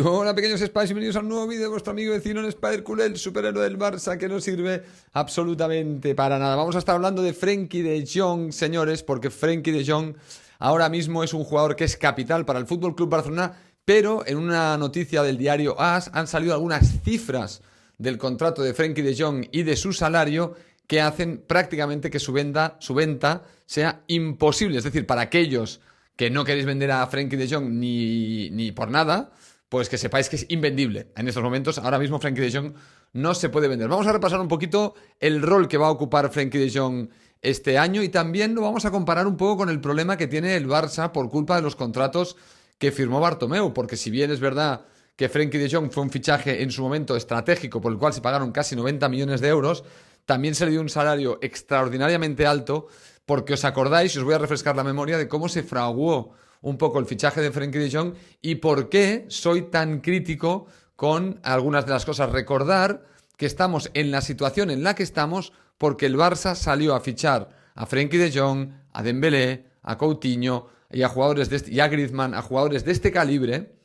Hola pequeños Spies, bienvenidos a un nuevo vídeo de vuestro amigo vecino en Spider-Cool, el superhéroe del Barça que no sirve absolutamente para nada. Vamos a estar hablando de Frenkie de Jong, señores, porque Frenkie de Jong ahora mismo es un jugador que es capital para el Fútbol Club Barcelona, pero en una noticia del diario AS han salido algunas cifras del contrato de Frenkie de Jong y de su salario que hacen prácticamente que su venta sea imposible. Es decir, para aquellos que no queréis vender a Frenkie de Jong ni por nada, pues que sepáis que es invendible. En estos momentos, ahora mismo Frenkie de Jong no se puede vender. Vamos a repasar un poquito el rol que va a ocupar Frenkie de Jong este año y también lo vamos a comparar un poco con el problema que tiene el Barça por culpa de los contratos que firmó Bartomeu, porque si bien es verdad que Frenkie de Jong fue un fichaje en su momento estratégico por el cual se pagaron casi 90 millones de euros, también se le dio un salario extraordinariamente alto, porque os acordáis, y os voy a refrescar la memoria de cómo se fraguó un poco el fichaje de Frenkie de Jong y por qué soy tan crítico con algunas de las cosas. Recordar que estamos en la situación en la que estamos porque el Barça salió a fichar a Frenkie de Jong, a Dembélé, a Coutinho y a jugadores y a Griezmann, a jugadores de este calibre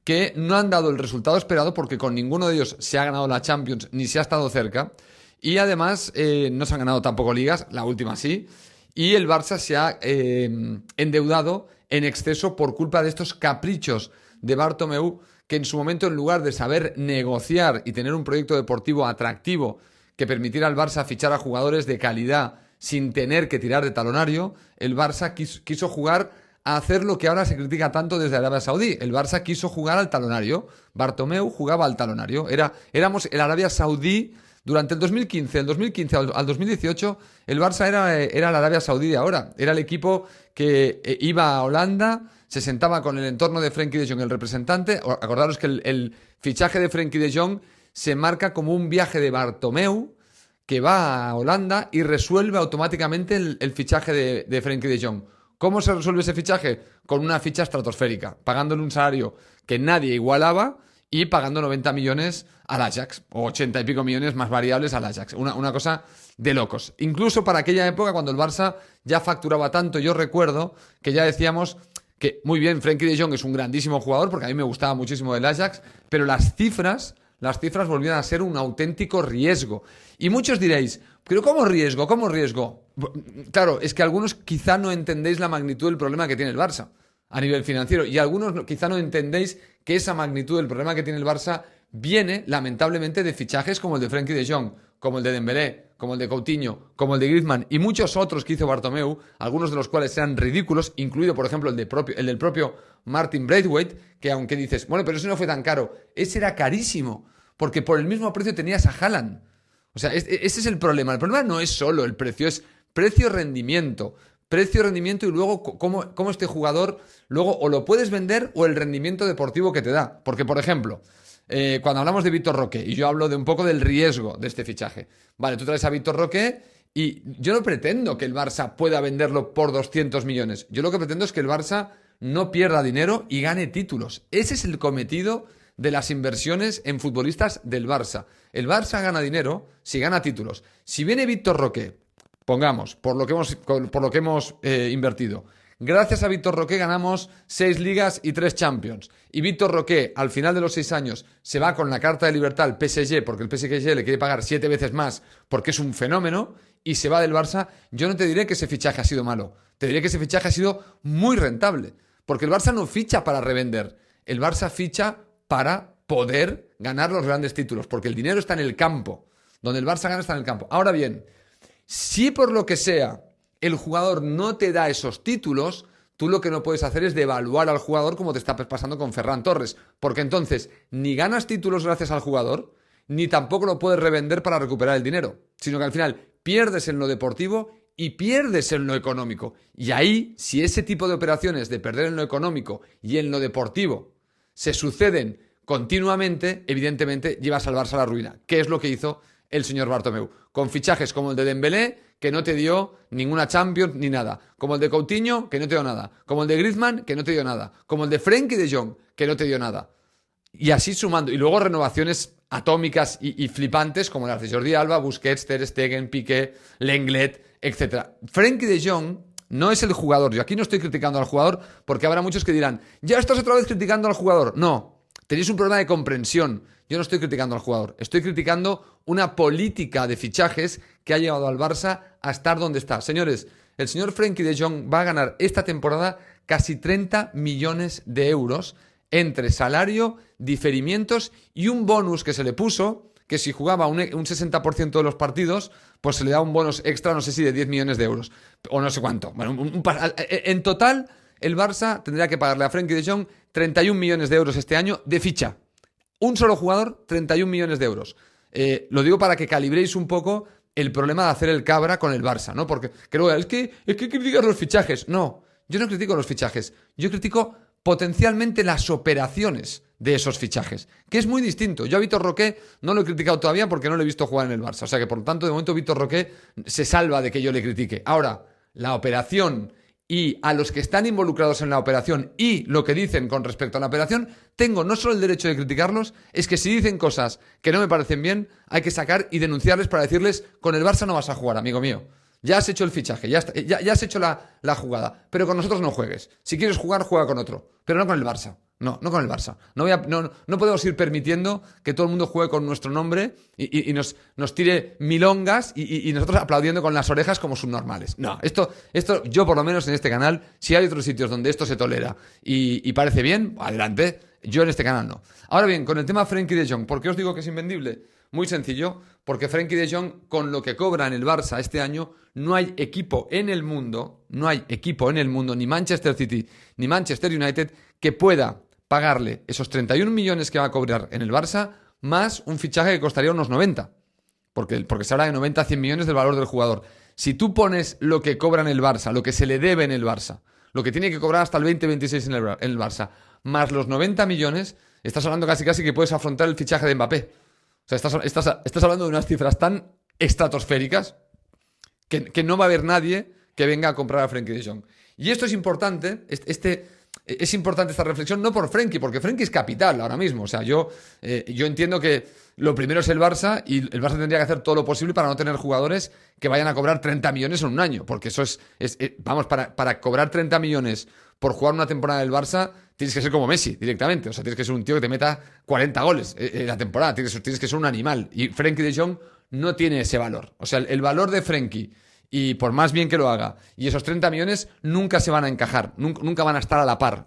que no han dado el resultado esperado porque con ninguno de ellos se ha ganado la Champions ni se ha estado cerca y además no se han ganado tampoco ligas, la última sí, y el Barça se ha endeudado en exceso por culpa de estos caprichos de Bartomeu, que en su momento, en lugar de saber negociar y tener un proyecto deportivo atractivo que permitiera al Barça fichar a jugadores de calidad sin tener que tirar de talonario, el Barça quiso jugar a hacer lo que ahora se critica tanto desde Arabia Saudí. El Barça quiso jugar al talonario. Bartomeu jugaba al talonario. Éramos el Arabia Saudí. Durante el 2015 al 2018, el Barça era la Arabia Saudí de ahora. Era el equipo que iba a Holanda, se sentaba con el entorno de Frenkie de Jong, el representante. Acordaros que el fichaje de Frenkie de Jong se marca como un viaje de Bartomeu que va a Holanda y resuelve automáticamente el fichaje de Frenkie de Jong. ¿Cómo se resuelve ese fichaje? Con una ficha estratosférica, pagándole un salario que nadie igualaba y pagando 90 millones al Ajax, o 80 y pico millones más variables al Ajax. Una cosa de locos. Incluso para aquella época, cuando el Barça ya facturaba tanto, yo recuerdo que ya decíamos que, muy bien, Frenkie de Jong es un grandísimo jugador, porque a mí me gustaba muchísimo el Ajax, pero las cifras volvían a ser un auténtico riesgo. Y muchos diréis, ¿pero cómo riesgo? ¿Cómo riesgo? Claro, es que algunos quizá no entendéis la magnitud del problema que tiene el Barça a nivel financiero. Y algunos quizá no entendéis que esa magnitud del problema que tiene el Barça viene, lamentablemente, de fichajes como el de Frenkie de Jong, como el de Dembélé, como el de Coutinho, como el de Griezmann y muchos otros que hizo Bartomeu, algunos de los cuales eran ridículos, incluido, por ejemplo, el del propio Martin Braithwaite, que aunque dices, bueno, pero eso no fue tan caro, ese era carísimo, porque por el mismo precio tenías a Haaland. O sea, ese es el problema. El problema no es solo el precio, es precio-rendimiento. Precio-rendimiento y luego cómo este jugador luego o lo puedes vender o el rendimiento deportivo que te da. Porque, por ejemplo, cuando hablamos de Vitor Roque, y yo hablo de un poco del riesgo de este fichaje. Vale, tú traes a Vitor Roque y yo no pretendo que el Barça pueda venderlo por 200 millones. Yo lo que pretendo es que el Barça no pierda dinero y gane títulos. Ese es el cometido de las inversiones en futbolistas del Barça. El Barça gana dinero si gana títulos. Si viene Vitor Roque, pongamos, por lo que hemos invertido. Gracias a Vitor Roque ganamos 6 ligas y 3 Champions. Y Vitor Roque, al final de los 6 años, se va con la carta de libertad al PSG, porque el PSG le quiere pagar 7 veces más, porque es un fenómeno, y se va del Barça. Yo no te diré que ese fichaje ha sido malo. Te diré que ese fichaje ha sido muy rentable. Porque el Barça no ficha para revender. El Barça ficha para poder ganar los grandes títulos, porque el dinero está en el campo. Donde el Barça gana está en el campo. Ahora bien, si por lo que sea el jugador no te da esos títulos, tú lo que no puedes hacer es devaluar al jugador como te está pasando con Ferran Torres, porque entonces ni ganas títulos gracias al jugador, ni tampoco lo puedes revender para recuperar el dinero, sino que al final pierdes en lo deportivo y pierdes en lo económico. Y ahí, si ese tipo de operaciones de perder en lo económico y en lo deportivo se suceden continuamente, evidentemente llevas al Barça a la ruina, que es lo que hizo el señor Bartomeu, con fichajes como el de Dembélé, que no te dio ninguna Champions ni nada, como el de Coutinho, que no te dio nada, como el de Griezmann, que no te dio nada, como el de Frenkie de Jong, que no te dio nada. Y así sumando, y luego renovaciones atómicas y flipantes, como las de Jordi Alba, Busquets, Ter Stegen, Piqué, Lenglet, etc. Frenkie de Jong no es el jugador. Yo aquí no estoy criticando al jugador, porque habrá muchos que dirán, ya estás otra vez criticando al jugador. No, Tenéis un problema de comprensión. Yo no estoy criticando al jugador, estoy criticando una política de fichajes que ha llevado al Barça a estar donde está. Señores, el señor Frenkie de Jong va a ganar esta temporada casi 30 millones de euros entre salario, diferimientos y un bonus que se le puso, que si jugaba un 60% de los partidos, pues se le da un bonus extra, no sé si de 10 millones de euros, o no sé cuánto. Bueno, en total, el Barça tendría que pagarle a Frenkie de Jong 31 millones de euros este año de ficha. Un solo jugador, 31 millones de euros. Lo digo para que calibréis un poco el problema de hacer el cabra con el Barça, ¿no? Porque creo es que criticas los fichajes. No, yo no critico los fichajes. Yo critico potencialmente las operaciones de esos fichajes, que es muy distinto. Yo a Vitor Roque no lo he criticado todavía porque no lo he visto jugar en el Barça. O sea que, por lo tanto, de momento Vitor Roque se salva de que yo le critique. Ahora, la operación y a los que están involucrados en la operación y lo que dicen con respecto a la operación, tengo no solo el derecho de criticarlos, es que si dicen cosas que no me parecen bien, hay que sacar y denunciarles para decirles, con el Barça no vas a jugar, amigo mío. Ya has hecho el fichaje, ya has hecho la jugada, pero con nosotros no juegues. Si quieres jugar, juega con otro, pero no con el Barça. No con el Barça. No podemos ir permitiendo que todo el mundo juegue con nuestro nombre y nos tire milongas y nosotros aplaudiendo con las orejas como subnormales. No, esto yo por lo menos en este canal, si hay otros sitios donde esto se tolera y parece bien, adelante. Yo en este canal no. Ahora bien, con el tema Frenkie de Jong, ¿por qué os digo que es invendible? Muy sencillo, porque Frenkie de Jong, con lo que cobra en el Barça este año, no hay equipo en el mundo, ni Manchester City, ni Manchester United, que pueda pagarle esos 31 millones que va a cobrar en el Barça, más un fichaje que costaría unos 90. Porque se habla de 90 a 100 millones del valor del jugador. Si tú pones lo que cobra en el Barça, lo que se le debe en el Barça, lo que tiene que cobrar hasta el 2026 en el Barça, más los 90 millones, estás hablando casi que puedes afrontar el fichaje de Mbappé. O sea, estás hablando de unas cifras tan estratosféricas que no va a haber nadie que venga a comprar a Frenkie de Jong. Y esto es importante, es importante esta reflexión, no por Frenkie, porque Frenkie es capital ahora mismo. O sea, yo entiendo que lo primero es el Barça y el Barça tendría que hacer todo lo posible para no tener jugadores que vayan a cobrar 30 millones en un año, porque eso vamos, para cobrar 30 millones por jugar una temporada del Barça, tienes que ser como Messi directamente. O sea, tienes que ser un tío que te meta 40 goles en la temporada, tienes que ser un animal. Y Frenkie de Jong no tiene ese valor. O sea, el valor de Frenkie, y por más bien que lo haga, y esos 30 millones nunca se van a encajar, nunca van a estar a la par.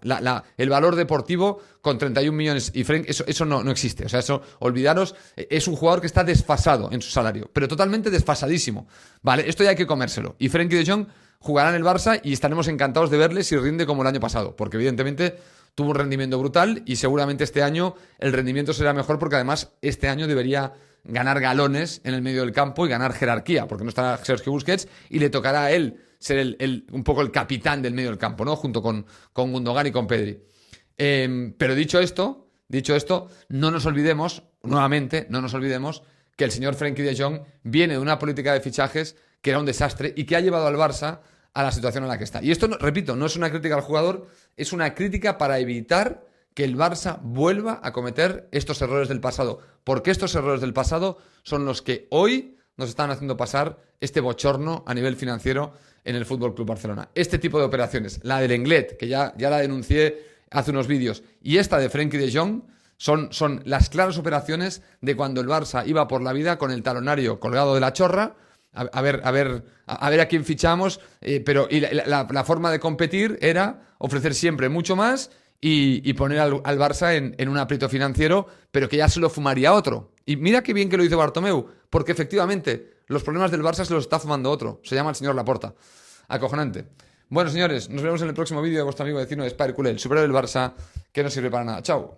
El valor deportivo con 31 millones y Frenkie, eso no existe. O sea, eso, olvidaros, es un jugador que está desfasado en su salario, pero totalmente desfasadísimo. Vale, esto ya hay que comérselo. Y Frenkie de Jong jugará en el Barça y estaremos encantados de verle si rinde como el año pasado, porque evidentemente tuvo un rendimiento brutal y seguramente este año el rendimiento será mejor porque además este año debería ganar galones en el medio del campo y ganar jerarquía, porque no estará Sergio Busquets y le tocará a él ser un poco el capitán del medio del campo, ¿no? Junto con Gundogan y con Pedri. Pero dicho esto, no nos olvidemos que el señor Frenkie de Jong viene de una política de fichajes que era un desastre y que ha llevado al Barça a la situación en la que está. Y esto, repito, no es una crítica al jugador, es una crítica para evitar que el Barça vuelva a cometer estos errores del pasado, porque estos errores del pasado son los que hoy nos están haciendo pasar este bochorno a nivel financiero en el FC Barcelona. Este tipo de operaciones, la del Lenglet, que ya la denuncié hace unos vídeos, y esta de Frenkie de Jong, son las claras operaciones de cuando el Barça iba por la vida con el talonario colgado de la chorra, a ver a quién fichamos, pero la forma de competir era ofrecer siempre mucho más y poner al Barça en un aprieto financiero, pero que ya se lo fumaría otro. Y mira qué bien que lo hizo Bartomeu, porque efectivamente los problemas del Barça se los está fumando otro. Se llama el señor Laporta. Acojonante. Bueno, señores, nos vemos en el próximo vídeo de vuestro amigo vecino de Spider Culé, el superhéroe del Barça que no sirve para nada. Chao.